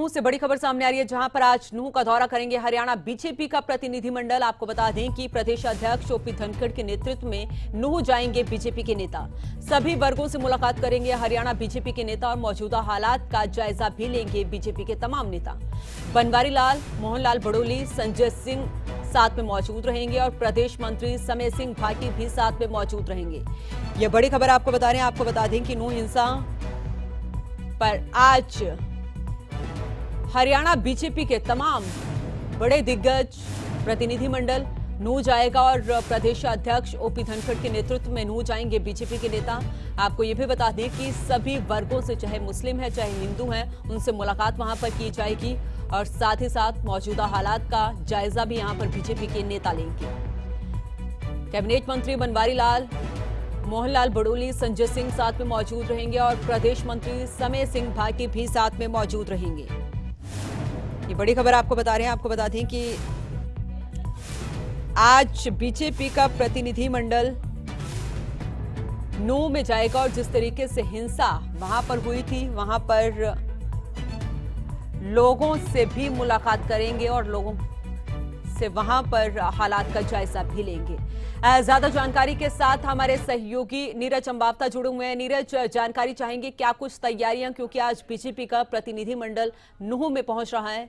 नूह से बड़ी खबर सामने आ रही है, जहां पर आज नूह का दौरा करेंगे हरियाणा बीजेपी का प्रतिनिधिमंडल। आपको बता दें कि प्रदेश अध्यक्ष ओपी धनखड़ के नेतृत्व में नूह जाएंगे बीजेपी के नेता। सभी वर्गों से मुलाकात करेंगे हरियाणा बीजेपी के नेता और मौजूदा हालात का जायजा भी लेंगे बीजेपी के तमाम नेता। बनवारी लाल, मोहनलाल बड़ोली, संजय सिंह साथ में मौजूद रहेंगे और प्रदेश मंत्री समय सिंह भाटी भी साथ में मौजूद रहेंगे। ये बड़ी खबर आपको बता रहे हैं। आपको बता दें कि नूह हिंसा पर आज हरियाणा बीजेपी के तमाम बड़े दिग्गज प्रतिनिधिमंडल नूह जाएगा और प्रदेश अध्यक्ष ओपी धनखड़ के नेतृत्व में नूह जाएंगे बीजेपी के नेता। आपको ये भी बता दें कि सभी वर्गों से, चाहे मुस्लिम है चाहे हिंदू हैं, उनसे मुलाकात वहां पर की जाएगी और साथ ही साथ मौजूदा हालात का जायजा भी यहां पर बीजेपी के नेता लेंगे। कैबिनेट मंत्री बनवारी लाल, मोहनलाल बड़ोली, संजय सिंह साथ में मौजूद रहेंगे और प्रदेश मंत्री समय सिंह भाटी भी साथ में मौजूद रहेंगे। ये बड़ी खबर आपको बता रहे हैं। आपको बता दें कि आज बीजेपी का प्रतिनिधिमंडल नूह में जाएगा और जिस तरीके से हिंसा वहां पर हुई थी, वहां पर लोगों से भी मुलाकात करेंगे और लोगों से वहां पर हालात का जायजा भी लेंगे। ज्यादा जानकारी के साथ हमारे सहयोगी नीरज अंबावता जुड़े हुए हैं। नीरज, जानकारी चाहेंगे क्या कुछ तैयारियां, क्योंकि आज बीजेपी का प्रतिनिधिमंडल नूह में पहुंच रहा है।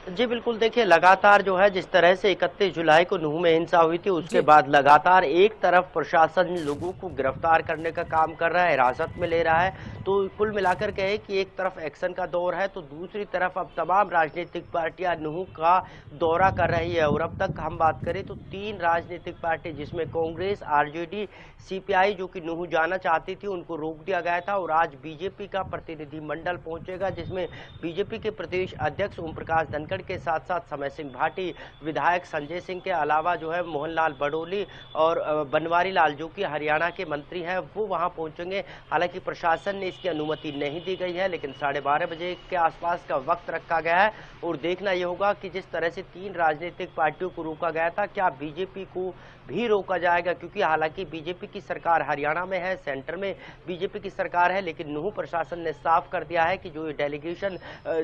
जी बिल्कुल, देखिए लगातार जो है जिस तरह से 31 जुलाई को नूह में हिंसा हुई थी, उसके बाद लगातार एक तरफ प्रशासन लोगों को गिरफ्तार करने का काम कर रहा है, हिरासत में ले रहा है, तो कुल मिलाकर कहे कि एक तरफ एक्शन का दौर है तो दूसरी तरफ अब तमाम राजनीतिक पार्टियां नूह का दौरा कर रही है। और अब तक हम बात करें तो 3 राजनीतिक पार्टी, जिसमें कांग्रेस, आरजेडी, सीपीआई जो कि नूह जाना चाहती थी, उनको रोक दिया गया था। और आज बीजेपी का प्रतिनिधिमंडल पहुंचेगा, जिसमें बीजेपी के प्रदेश अध्यक्ष ओम प्रकाश धनखड़ के साथ साथ समय सिंह भाटी, विधायक संजय सिंह के अलावा जो है मोहनलाल बड़ोली और बनवारी लाल जो कि हरियाणा के मंत्री हैं, वो वहां पहुंचेंगे। हालांकि प्रशासन ने इसकी अनुमति नहीं दी गई है, लेकिन 12:30 बजे के आसपास का वक्त रखा गया है। और देखना यह होगा कि जिस तरह से 3 राजनीतिक पार्टियों को रोका गया था, क्या बीजेपी को भी रोका जाएगा, क्योंकि हालांकि बीजेपी की सरकार हरियाणा में है, सेंटर में बीजेपी की सरकार है, लेकिन नूह प्रशासन ने साफ कर दिया है कि जो ये डेलीगेशन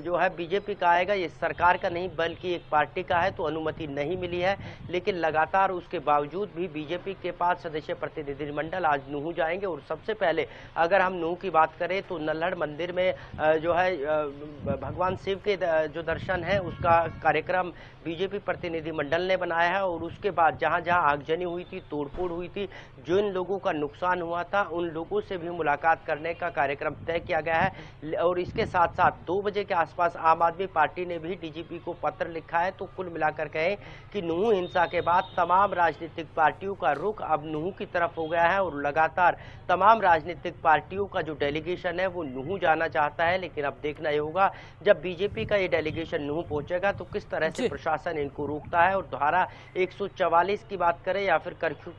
जो है बीजेपी का आएगा, ये सरकार का नहीं बल्कि एक पार्टी का है, तो अनुमति नहीं मिली है। लेकिन लगातार उसके बावजूद भी बीजेपी के 5 सदस्यीय प्रतिनिधिमंडल आज नूह जाएंगे। और सबसे पहले अगर हम नूह की बात करें तो नल्हड़ मंदिर में जो है भगवान शिव के जो दर्शन है, उसका कार्यक्रम बीजेपी प्रतिनिधिमंडल ने बनाया है। और उसके बाद जहां जहां आगजनी हुई थी, तोड़फोड़ हुई थी, जिन लोगों का नुकसान हुआ था, उन लोगों से भी मुलाकात करने का कार्यक्रम तय किया गया है। और इसके साथ साथ 2 बजे के आसपास आम आदमी पार्टी ने भी डीजीपी को पत्र लिखा है। तो कुल मिलाकर कहें कि नूह हिंसा के बाद तमाम राजनीतिक पार्टियों का रुख अब नूह की तरफ हो गया है और लगातार तमाम राजनीतिक पार्टियों का जो डेलीगेशन है वो नूह जाना चाहता है। लेकिन अब देखना यह होगा जब बीजेपी का ये डेलीगेशन नूह पहुंचेगा तो किस तरह से प्रशासन इनको रोकता है। और धारा 144 की बात करें या फिर कर्फ्यू,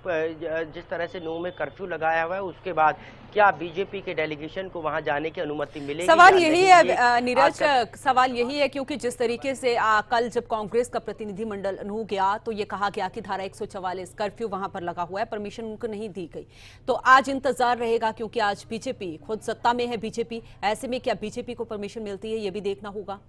जिस तरह से नूह में कर्फ्यू लगाया हुआ है, उसके बाद क्या बीजेपी के डेलीगेशन को वहां जाने की अनुमति मिलेगी? सवाल यही है नीरज, सवाल यही है क्योंकि जिस तरीके से कल जब कांग्रेस का प्रतिनिधिमंडल नूह गया तो ये कहा गया कि धारा 144 कर्फ्यू वहां पर लगा हुआ है, परमिशन उनको नहीं दी गई। तो आज इंतजार रहेगा क्योंकि आज बीजेपी खुद सत्ता में है। बीजेपी ऐसे में क्या बीजेपी को परमिशन मिलती है, ये भी देखना होगा।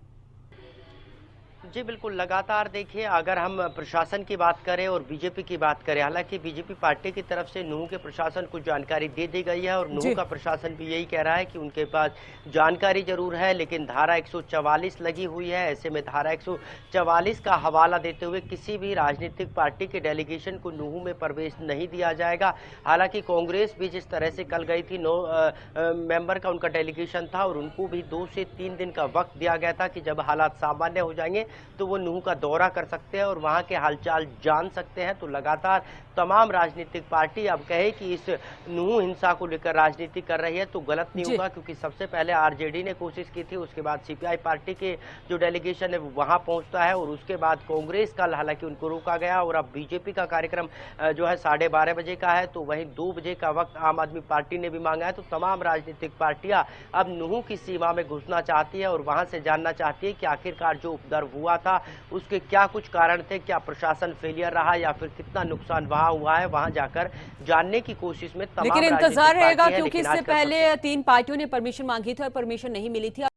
जी बिल्कुल, लगातार देखिए अगर हम प्रशासन की बात करें और बीजेपी की बात करें, हालांकि बीजेपी पार्टी की तरफ से नूह के प्रशासन को जानकारी दे दी गई है और नूह का प्रशासन भी यही कह रहा है कि उनके पास जानकारी जरूर है, लेकिन धारा 144 लगी हुई है। ऐसे में धारा 144 का हवाला देते हुए किसी भी राजनीतिक पार्टी के डेलीगेशन को नूह में प्रवेश नहीं दिया जाएगा। हालांकि कांग्रेस भी जिस तरह से कल गई थी, 9 मेंबर का उनका डेलीगेशन था और उनको भी 2 से 3 दिन का वक्त दिया गया था कि जब हालात सामान्य हो जाएंगे तो वो नूह का दौरा कर सकते हैं और वहां के हालचाल जान सकते हैं। तो लगातार तमाम राजनीतिक पार्टी अब कहे कि इस नूह हिंसा को लेकर राजनीति कर रही है तो गलत नहीं होगा, क्योंकि सबसे पहले आरजेडी ने कोशिश की थी, उसके बाद सीपीआई पार्टी के जो डेलीगेशन है वो वहां पहुंचता है और उसके बाद कांग्रेस कल हालांकि उनको रोका गया। और अब बीजेपी का कार्यक्रम जो है 12:30 बजे का है, तो वहीं 2 बजे का वक्त आम आदमी पार्टी ने भी मांगा है। तो तमाम राजनीतिक पार्टियां अब नूह की सीमा में घुसना चाहती है और वहां से जानना चाहती है कि आखिरकार जो उपद्रव हुआ था उसके क्या कुछ कारण थे, क्या प्रशासन फेलियर रहा या फिर कितना नुकसान वहां हुआ है, वहां जाकर जानने की कोशिश में तमाम लेकिन इंतजार रहेगा क्योंकि इससे पहले 3 पार्टियों ने परमिशन मांगी थी और परमिशन नहीं मिली थी।